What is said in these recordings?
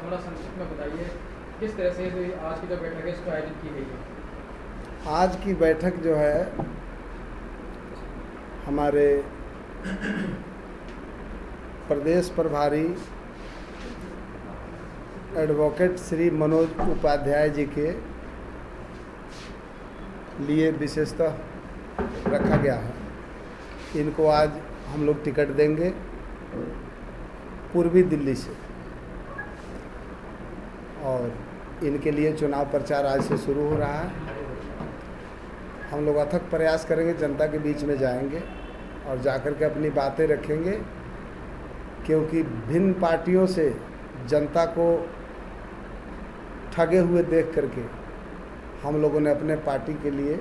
थोड़ा संक्षिप्त में बताइए किस तरह से आज की जो बैठक है इसको आयोजित की गई है। आज की बैठक जो है हमारे प्रदेश प्रभारी एडवोकेट श्री मनोज उपाध्याय जी के लिए विशेषतः रखा गया है। इनको आज हम लोग टिकट देंगे पूर्वी दिल्ली से, और इनके लिए चुनाव प्रचार आज से शुरू हो रहा है। हम लोग अथक प्रयास करेंगे, जनता के बीच में जाएंगे और जाकर के अपनी बातें रखेंगे, क्योंकि भिन्न पार्टियों से जनता को ठगे हुए देख करके हम लोगों ने अपने पार्टी के लिए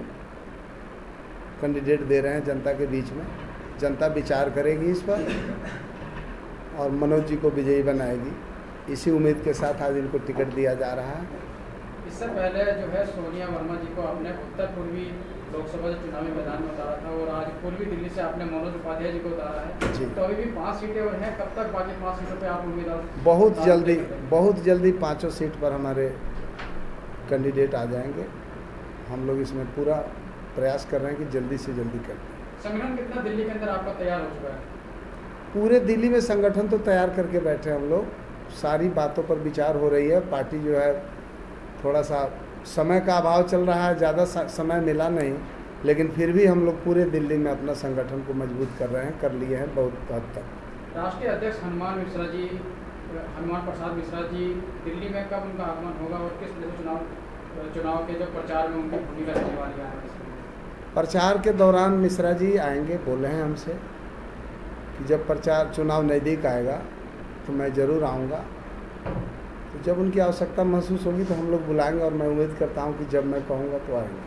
कैंडिडेट दे रहे हैं जनता के बीच में। जनता विचार करेगी इस पर और मनोज जी को विजयी बनाएगी। इसी उम्मीद के साथ आज इनको टिकट दिया जा रहा है। इससे पहले जो है सोनिया वर्मा जी को आपने उत्तर पूर्वी लोकसभा चुनावी मैदान में उतारा था और आज पूर्वी दिल्ली से आपने मनोज उपाध्याय जी को उतारा है जी। तो अभी भी 5 सीटें और हैं, कब तक बाकी 5 सीटों पे आप उम्मीदवार? बहुत जल्दी 5 सीट पर हमारे कैंडिडेट आ जाएंगे। हम लोग इसमें पूरा प्रयास कर रहे हैं कि जल्दी से जल्दी करें। संगठन कितना दिल्ली के अंदर आपका तैयार हो चुका है? पूरे दिल्ली में संगठन तो तैयार करके बैठे हैं हम लोग। सारी बातों पर विचार हो रही है। पार्टी जो है थोड़ा सा समय का अभाव चल रहा है, ज़्यादा समय मिला नहीं, लेकिन फिर भी हम लोग पूरे दिल्ली में अपना संगठन को मजबूत कर रहे हैं, कर लिए हैं बहुत हद तक। राष्ट्रीय अध्यक्ष हनुमान प्रसाद मिश्रा जी दिल्ली में कब उनका आगमन होगा और किस तरह से चुनाव के जो प्रचार में उनकी भूमिका रहने वाली है? प्रचार के दौरान मिश्रा जी आएंगे, बोले हैं हमसे कि जब चुनाव नज़दीक आएगा तो मैं ज़रूर आऊँगा। तो जब उनकी आवश्यकता महसूस होगी तो हम लोग बुलाएंगे और मैं उम्मीद करता हूँ कि जब मैं कहूँगा तो आएंगे।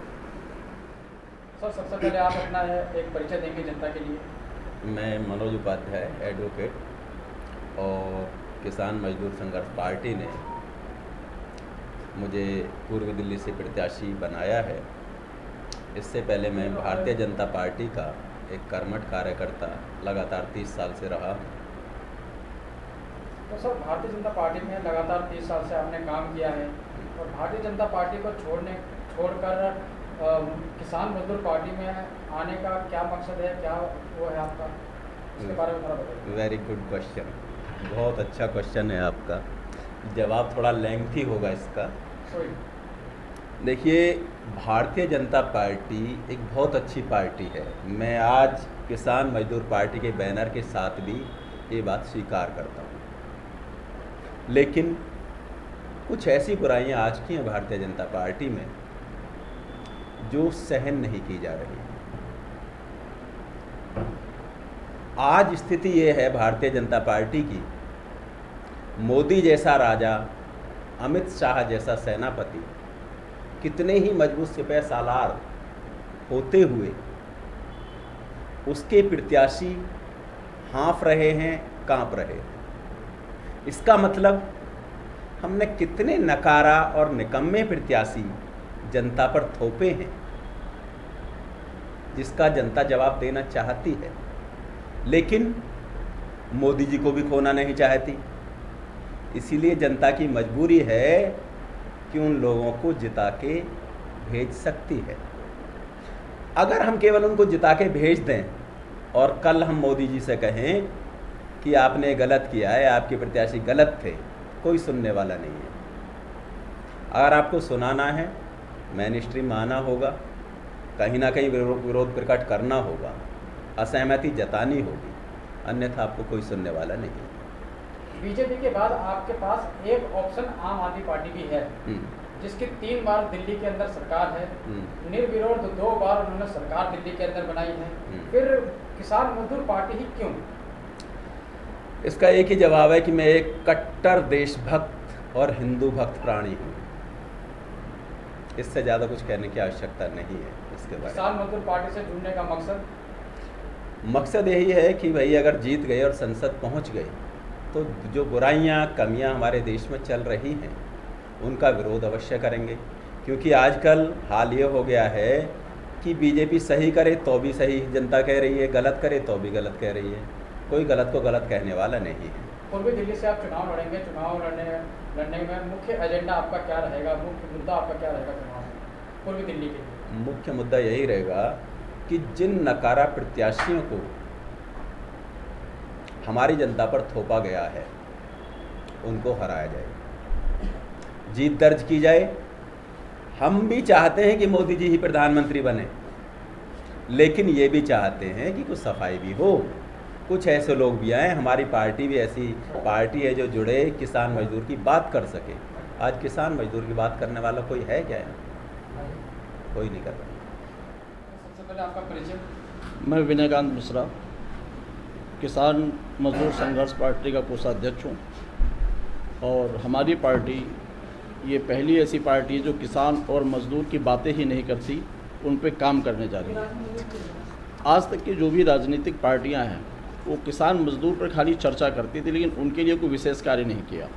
सर, सबसे पहले आप अपना एक परिचय देंगे जनता के लिए। मैं मनोज उपाध्याय एडवोकेट और किसान मजदूर संघर्ष पार्टी ने मुझे पूर्वी दिल्ली से प्रत्याशी बनाया है। इससे पहले मैं भारतीय जनता पार्टी का एक कर्मठ कार्यकर्ता लगातार 30 साल से रहा। तो सर, भारतीय जनता पार्टी में लगातार 30 साल से आपने काम किया है और भारतीय जनता पार्टी को छोड़कर किसान मजदूर पार्टी में आने का क्या मकसद है, क्या वो है आपका? इसके बारे में थोड़ा बताइए। वेरी गुड क्वेश्चन, बहुत अच्छा क्वेश्चन है आपका। जवाब थोड़ा लेंथी होगा इसका। देखिए, भारतीय जनता पार्टी एक बहुत अच्छी पार्टी है। मैं आज किसान मजदूर पार्टी के बैनर के साथ भी ये बात स्वीकार करता हूँ, लेकिन कुछ ऐसी बुराइयां आज की हैं भारतीय जनता पार्टी में जो सहन नहीं की जा रही। आज स्थिति ये है भारतीय जनता पार्टी की, मोदी जैसा राजा, अमित शाह जैसा सेनापति, कितने ही मजबूत सिपह सालार होते हुए उसके प्रत्याशी हाँफ रहे हैं, कांप रहे हैं। इसका मतलब हमने कितने नकारा और निकम्मे प्रत्याशी जनता पर थोपे हैं, जिसका जनता जवाब देना चाहती है, लेकिन मोदी जी को भी खोना नहीं चाहती। इसीलिए जनता की मजबूरी है कि उन लोगों को जिता के भेज सकती है। अगर हम केवल उनको जिता के भेज दें और कल हम मोदी जी से कहें कि आपने गलत किया है, आपके प्रत्याशी गलत थे, कोई सुनने वाला नहीं है। अगर आपको सुनाना है, मेन स्ट्रीम आना होगा, कहीं ना कहीं विरोध प्रकट करना होगा, असहमति जतानी होगी, अन्यथा आपको कोई सुनने वाला नहीं है। बीजेपी के बाद आपके पास एक ऑप्शन आम आदमी पार्टी भी है, जिसकी 3 बार दिल्ली के अंदर सरकार है, निर्विरोध 2 बार उन्होंने सरकार दिल्ली के अंदर बनाई है। फिर किसान मजदूर पार्टी ही क्यों? इसका एक ही जवाब है कि मैं एक कट्टर देशभक्त और हिंदू भक्त प्राणी हूँ। इससे ज़्यादा कुछ कहने की आवश्यकता नहीं है इसके बारे में। किसान मजदूर पार्टी से जुड़ने का मकसद यही है कि भाई अगर जीत गए और संसद पहुँच गए तो जो बुराइयां, कमियां हमारे देश में चल रही हैं उनका विरोध अवश्य करेंगे। क्योंकि आजकल हाल ये हो गया है कि बीजेपी सही करे तो भी सही जनता कह रही है, गलत करे तो भी गलत कह रही है। कोई गलत को गलत कहने वाला नहीं है। पूर्वी दिल्ली से आप चुनाव लड़ेंगे, चुनाव लड़ने में मुख्य एजेंडा आपका क्या रहेगा, मुख्य मुद्दा आपका क्या रहेगा चुनाव में पूर्वी दिल्ली के लिए? मुख्य मुद्दा यही रहेगा कि जिन नकारा प्रत्याशियों को हमारी जनता पर थोपा गया है उनको हराया जाए, जीत दर्ज की जाए। हम भी चाहते हैं कि मोदी जी ही प्रधानमंत्री बने, लेकिन ये भी चाहते हैं कि कुछ सफाई भी हो, कुछ ऐसे लोग भी आए। हमारी पार्टी भी ऐसी पार्टी है जो जुड़े, किसान मजदूर की बात कर सके। आज किसान मजदूर की बात करने वाला कोई है क्या? कोई नहीं कर रहा। सबसे पहले आपका परिचय। मैं विनयकांत मिश्रा, किसान मजदूर संघर्ष पार्टी का कोषाध्यक्ष हूँ और हमारी पार्टी ये पहली ऐसी पार्टी है जो किसान और मजदूर की बातें ही नहीं करती, उन पे काम करने जा रही है। आज तक की जो भी राजनीतिक पार्टियां हैं वो किसान मजदूर पर खाली चर्चा करती थी, लेकिन उनके लिए कोई विशेष कार्य नहीं किया।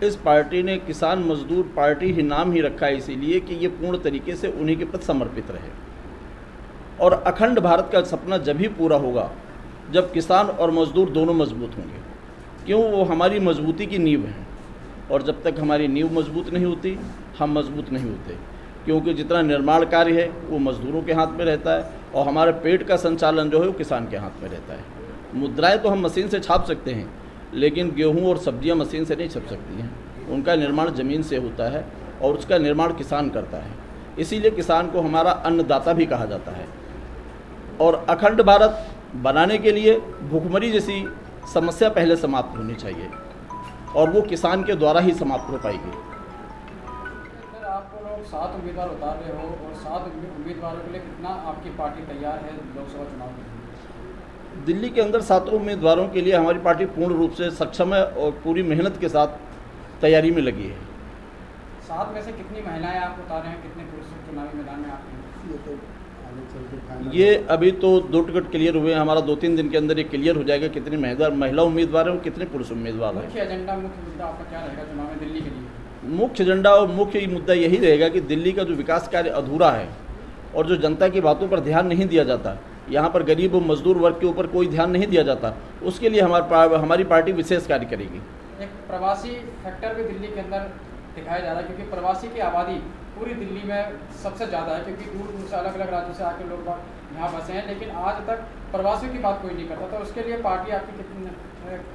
इस पार्टी ने किसान मजदूर पार्टी ही नाम ही रखा है इसीलिए कि ये पूर्ण तरीके से उन्हीं के प्रति समर्पित रहे। और अखंड भारत का सपना जब ही पूरा होगा जब किसान और मजदूर दोनों मजबूत होंगे, क्यों? वो हमारी मजबूती की नींव है और जब तक हमारी नींव मजबूत नहीं होती हम मजबूत नहीं होते, क्योंकि जितना निर्माण कार्य है वो मजदूरों के हाथ में रहता है और हमारे पेट का संचालन जो है वो किसान के हाथ में रहता है। मुद्राएं तो हम मशीन से छाप सकते हैं, लेकिन गेहूं और सब्जियां मशीन से नहीं छप सकती हैं। उनका निर्माण ज़मीन से होता है और उसका निर्माण किसान करता है। इसीलिए किसान को हमारा अन्नदाता भी कहा जाता है। और अखंड भारत बनाने के लिए भूखमरी जैसी समस्या पहले समाप्त होनी चाहिए और वो किसान के द्वारा ही समाप्त हो पाएगी। सर, आपको लोग 7 उम्मीदवार उतार रहे हो और 7 उम्मीदवारों के लिए कितना आपकी पार्टी तैयार है लोकसभा चुनाव के लिए? दिल्ली के अंदर 7 उम्मीदवारों के लिए हमारी पार्टी पूर्ण रूप से सक्षम है और पूरी मेहनत के साथ तैयारी में लगी है। 7 में से कितनी महिलाएं आप उतार रहे हैं, कितने पुरुष चुनावी मैदान में आप हैं? ये अभी तो 2 टिकट क्लियर हुए हैं। हमारा 2-3 दिन के अंदर ये क्लियर हो जाएगा कितने महिला उम्मीदवार हैं और कितने पुरुष उम्मीदवार हैं। मुख्य एजेंडा, मुख्य मुद्दा आपका क्या रहेगा चुनाव में दिल्ली के लिए? मुख्य एजेंडा और मुख्य मुद्दा यही रहेगा कि दिल्ली का जो विकास कार्य अधूरा है और जो जनता की बातों पर ध्यान नहीं दिया जाता, यहाँ पर गरीब और मजदूर वर्ग के ऊपर कोई ध्यान नहीं दिया जाता, उसके लिए हमारी पार्टी विशेष कार्य करेगी। एक प्रवासी फैक्टर भी दिल्ली के अंदर दिखाया जा रहा है, क्योंकि प्रवासी की आबादी पूरी दिल्ली में सबसे ज़्यादा है, क्योंकि दूर दूर से अलग अलग राज्यों से आके लोग यहाँ बसे हैं, लेकिन आज तक प्रवासियों की बात कोई नहीं करता। तो उसके लिए पार्टी आपकी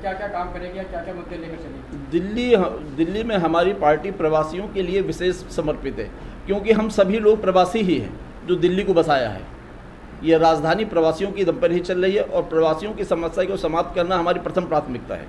क्या क्या काम करेगी या क्या क्या मुद्दे लेकर चलेगी? दिल्ली में हमारी पार्टी प्रवासियों के लिए विशेष समर्पित है, क्योंकि हम सभी लोग प्रवासी ही हैं जो दिल्ली को बसाया है। ये राजधानी प्रवासियों की दम पर ही चल रही है और प्रवासियों की समस्या को समाप्त करना हमारी प्रथम प्राथमिकता है।